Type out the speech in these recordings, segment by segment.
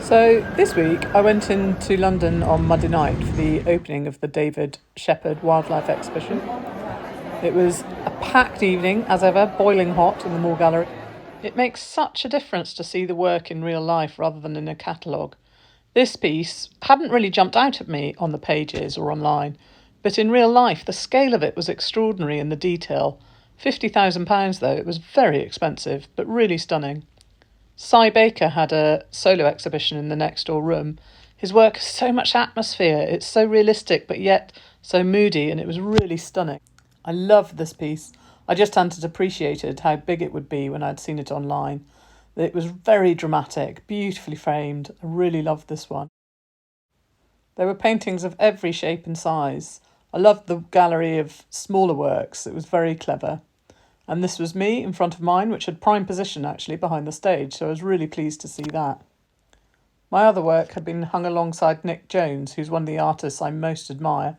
So this week I went into London on Monday night for the opening of the David Shepherd Wildlife Exhibition. It was a packed evening, as ever, boiling hot in the Moore Gallery. It makes such a difference to see the work in real life rather than in a catalogue. This piece hadn't really jumped out at me on the pages or online, but in real life the scale of it was extraordinary in the detail. £50,000 though, it was very expensive, but really stunning. Cy Baker had a solo exhibition in the next door room. His work has so much atmosphere, it's so realistic but yet so moody, and it was really stunning. I loved this piece. I just hadn't appreciated how big it would be when I'd seen it online. It was very dramatic, beautifully framed. I really loved this one. There were paintings of every shape and size. I loved the gallery of smaller works. It was very clever. And this was me in front of mine, which had prime position actually behind the stage, so I was really pleased to see that. My other work had been hung alongside Nick Jones, who's one of the artists I most admire.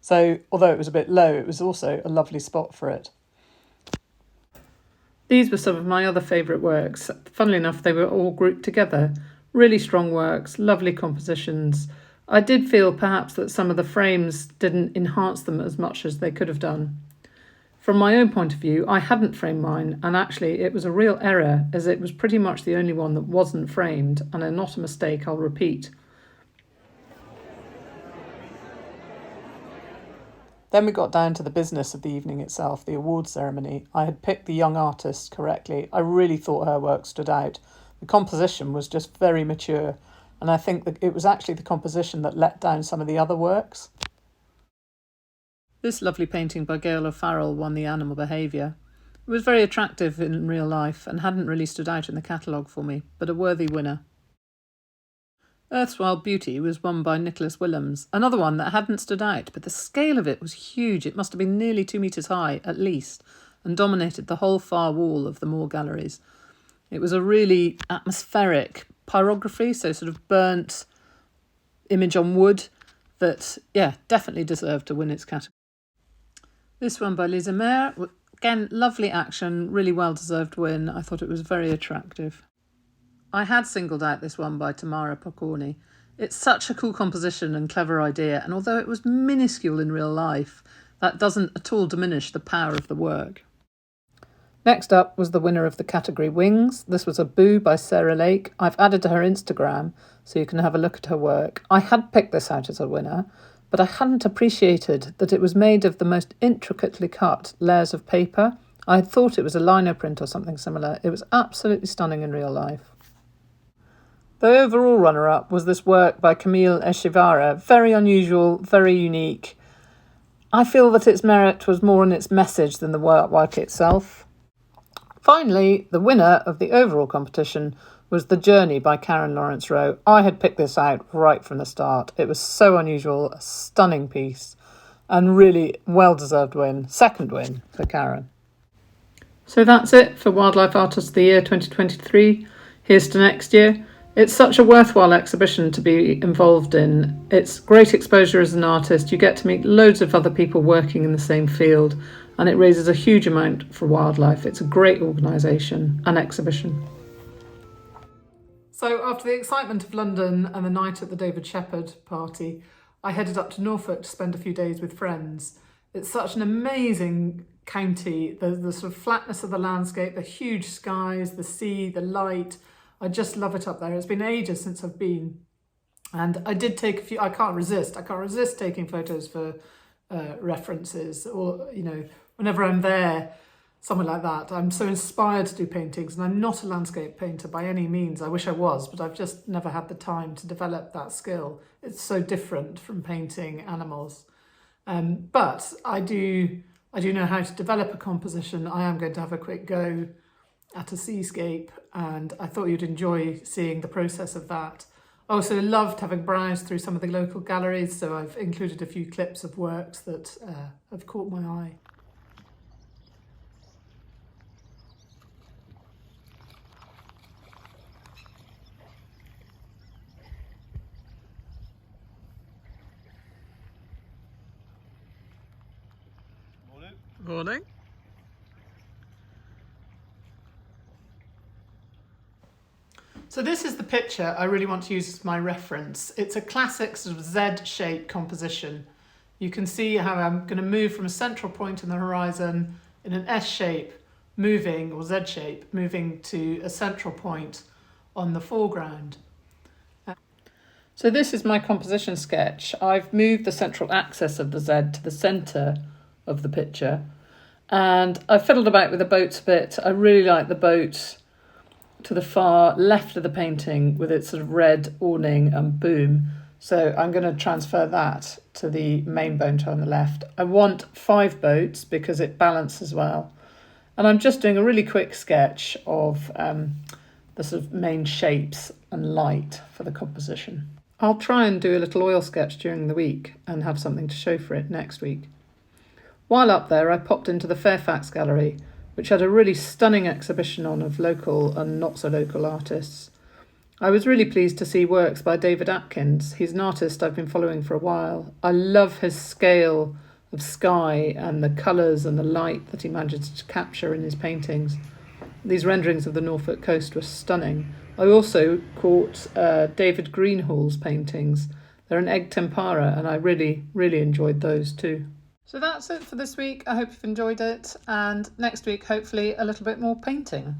So although it was a bit low, it was also a lovely spot for it. These were some of my other favourite works. Funnily enough, they were all grouped together. Really strong works, lovely compositions. I did feel perhaps that some of the frames didn't enhance them as much as they could have done. From my own point of view, I hadn't framed mine, and actually it was a real error, as it was pretty much the only one that wasn't framed, and not a mistake I'll repeat. Then we got down to the business of the evening itself, the awards ceremony. I had picked the young artist correctly. I really thought her work stood out. The composition was just very mature, and I think that it was actually the composition that let down some of the other works. This lovely painting by Gail O'Farrell won the Animal Behaviour. It was very attractive in real life and hadn't really stood out in the catalogue for me, but a worthy winner. Earth's Wild Beauty was won by Nicholas Willems, another one that hadn't stood out, but the scale of it was huge. It must have been nearly 2 metres high, at least, and dominated the whole far wall of the Moore galleries. It was a really atmospheric pyrography, so sort of burnt image on wood that, definitely deserved to win its category. This one by Lisa Mayer, again, lovely action, really well-deserved win. I thought it was very attractive. I had singled out this one by Tamara Pokorny. It's such a cool composition and clever idea, and although it was minuscule in real life, that doesn't at all diminish the power of the work. Next up was the winner of the category Wings. This was a Boo by Sarah Lake. I've added to her Instagram, so you can have a look at her work. I had picked this out as a winner, but I hadn't appreciated that it was made of the most intricately cut layers of paper. I had thought it was a lino print or something similar. It was absolutely stunning in real life. The overall runner-up was this work by Camille Echevara. Very unusual, very unique. I feel that its merit was more in its message than the work itself. Finally, the winner of the overall competition was The Journey by Karen Lawrence Rowe. I had picked this out right from the start. It was so unusual, a stunning piece, and really well-deserved win. Second win for Karen. So that's it for Wildlife Artist of the Year 2023. Here's to next year. It's such a worthwhile exhibition to be involved in. It's great exposure as an artist. You get to meet loads of other people working in the same field, and it raises a huge amount for wildlife. It's a great organisation and exhibition. So after the excitement of London and the night at the David Shepherd party, I headed up to Norfolk to spend a few days with friends. It's such an amazing county, the sort of flatness of the landscape, the huge skies, the sea, the light. I just love it up there. It's been ages since I've been. And I did take a few, I can't resist taking photos for references, or, whenever I'm there, somewhere like that. I'm so inspired to do paintings, and I'm not a landscape painter by any means. I wish I was, but I've just never had the time to develop that skill. It's so different from painting animals. But I do know how to develop a composition. I am going to have a quick go at a seascape, and I thought you'd enjoy seeing the process of that. I also loved having browsed through some of the local galleries, so I've included a few clips of works that have caught my eye. Morning. So this is the picture I really want to use as my reference. It's a classic sort of Z-shaped composition. You can see how I'm going to move from a central point in the horizon in an S shape, moving, or Z shape, moving to a central point on the foreground. So this is my composition sketch. I've moved the central axis of the Z to the centre of the picture, and I've fiddled about with the boats a bit. I really like the boat to the far left of the painting with its sort of red awning and boom. So I'm going to transfer that to the main boat on the left. I want 5 boats because it balances well. And I'm just doing a really quick sketch of the sort of main shapes and light for the composition. I'll try and do a little oil sketch during the week and have something to show for it next week. While up there, I popped into the Fairfax Gallery, which had a really stunning exhibition on of local and not so local artists. I was really pleased to see works by David Atkins. He's an artist I've been following for a while. I love his scale of sky and the colours and the light that he manages to capture in his paintings. These renderings of the Norfolk coast were stunning. I also caught David Greenhall's paintings. They're an egg tempera, and I really, really enjoyed those too. So that's it for this week. I hope you've enjoyed it, and next week hopefully a little bit more painting.